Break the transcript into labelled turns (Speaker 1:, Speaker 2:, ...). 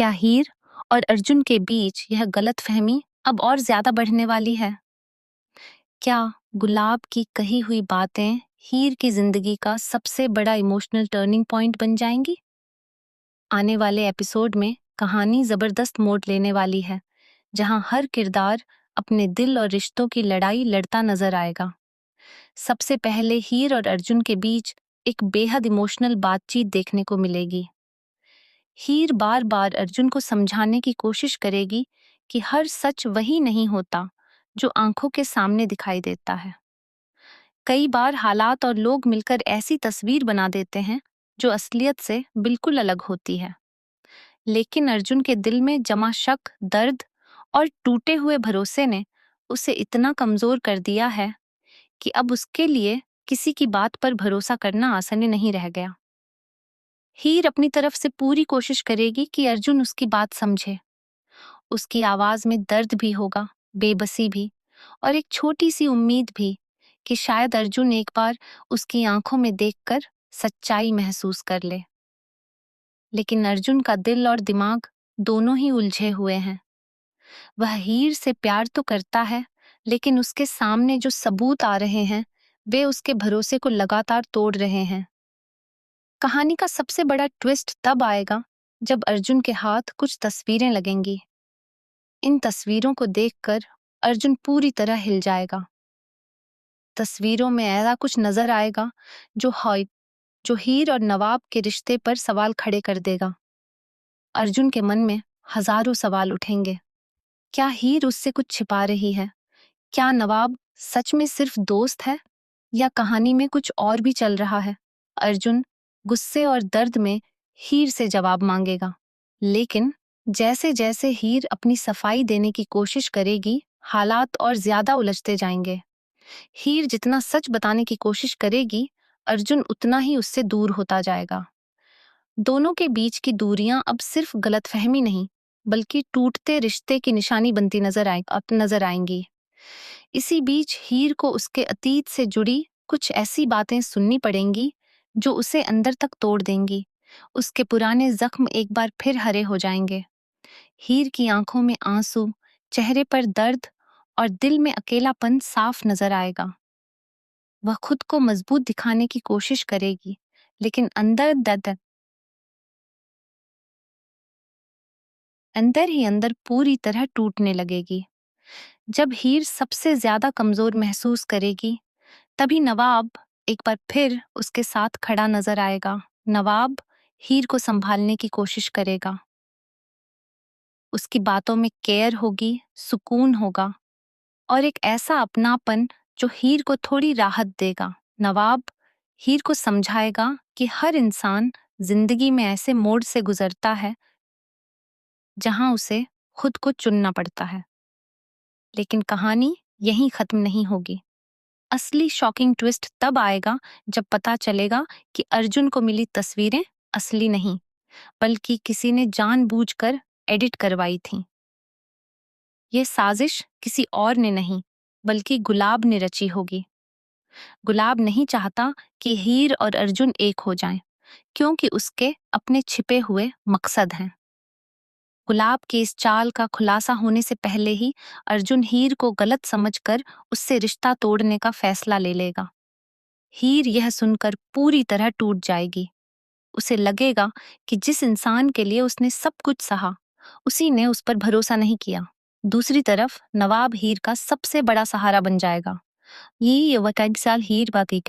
Speaker 1: क्या हीर और अर्जुन के बीच यह गलतफहमी अब और ज्यादा बढ़ने वाली है? क्या गुलाब की कही हुई बातें हीर की जिंदगी का सबसे बड़ा इमोशनल टर्निंग पॉइंट बन जाएंगी? आने वाले एपिसोड में कहानी जबरदस्त मोड़ लेने वाली है, जहां हर किरदार अपने दिल और रिश्तों की लड़ाई लड़ता नजर आएगा। सबसे पहले हीर और अर्जुन के बीच एक बेहद इमोशनल बातचीत देखने को मिलेगी। हीर बार बार अर्जुन को समझाने की कोशिश करेगी कि हर सच वही नहीं होता जो आंखों के सामने दिखाई देता है। कई बार हालात और लोग मिलकर ऐसी तस्वीर बना देते हैं जो असलियत से बिल्कुल अलग होती है। लेकिन अर्जुन के दिल में जमा शक, दर्द और टूटे हुए भरोसे ने उसे इतना कमजोर कर दिया है कि अब उसके लिए किसी की बात पर भरोसा करना आसान नहीं रह गया। हीर अपनी तरफ से पूरी कोशिश करेगी कि अर्जुन उसकी बात समझे। उसकी आवाज में दर्द भी होगा, बेबसी भी, और एक छोटी सी उम्मीद भी कि शायद अर्जुन एक बार उसकी आंखों में देखकर सच्चाई महसूस कर ले। लेकिन अर्जुन का दिल और दिमाग दोनों ही उलझे हुए हैं। वह हीर से प्यार तो करता है, लेकिन उसके सामने जो सबूत आ रहे हैं वे उसके भरोसे को लगातार तोड़ रहे हैं। कहानी का सबसे बड़ा ट्विस्ट तब आएगा जब अर्जुन के हाथ कुछ तस्वीरें लगेंगी। इन तस्वीरों को देखकर अर्जुन पूरी तरह हिल जाएगा। तस्वीरों में ऐसा कुछ नजर आएगा जो हीर और नवाब के रिश्ते पर सवाल खड़े कर देगा। अर्जुन के मन में हजारों सवाल उठेंगे। क्या हीर उससे कुछ छिपा रही है? क्या नवाब सच में सिर्फ दोस्त है, या कहानी में कुछ और भी चल रहा है? अर्जुन गुस्से और दर्द में हीर से जवाब मांगेगा, लेकिन जैसे जैसे हीर अपनी सफाई देने की कोशिश करेगी, हालात और ज्यादा उलझते जाएंगे। हीर जितना सच बताने की कोशिश करेगी, अर्जुन उतना ही उससे दूर होता जाएगा। दोनों के बीच की दूरियां अब सिर्फ गलतफहमी नहीं, बल्कि टूटते रिश्ते की निशानी बनती नजर आएंगी। इसी बीच हीर को उसके अतीत से जुड़ी कुछ ऐसी बातें सुननी पड़ेंगी जो उसे अंदर तक तोड़ देंगी। उसके पुराने जख्म एक बार फिर हरे हो जाएंगे। हीर की आंखों में आंसू, चेहरे पर दर्द और दिल में अकेलापन साफ नजर आएगा। वह खुद को मजबूत दिखाने की कोशिश करेगी, लेकिन अंदर ही अंदर पूरी तरह टूटने लगेगी। जब हीर सबसे ज्यादा कमजोर महसूस करेगी, तभी नवाब एक बार फिर उसके साथ खड़ा नजर आएगा। नवाब हीर को संभालने की कोशिश करेगा। उसकी बातों में केयर होगी, सुकून होगा और एक ऐसा अपनापन जो हीर को थोड़ी राहत देगा। नवाब हीर को समझाएगा कि हर इंसान जिंदगी में ऐसे मोड़ से गुजरता है जहां उसे खुद को चुनना पड़ता है। लेकिन कहानी यहीं खत्म नहीं होगी। असली शॉकिंग ट्विस्ट तब आएगा जब पता चलेगा कि अर्जुन को मिली तस्वीरें असली नहीं, बल्कि किसी ने जानबूझकर एडिट करवाई थी। ये साजिश किसी और ने नहीं, बल्कि गुलाब ने रची होगी। गुलाब नहीं चाहता कि हीर और अर्जुन एक हो जाएं, क्योंकि उसके अपने छिपे हुए मकसद हैं। गुलाब के इस चाल का खुलासा होने से पहले ही अर्जुन हीर को गलत समझकर उससे रिश्ता तोड़ने का फैसला ले लेगा। हीर यह सुनकर पूरी तरह टूट जाएगी। उसे लगेगा कि जिस इंसान के लिए उसने सब कुछ सहा, उसी ने उस पर भरोसा नहीं किया। दूसरी तरफ नवाब हीर का सबसे बड़ा सहारा बन जाएगा। ये वकाल हीर बाकी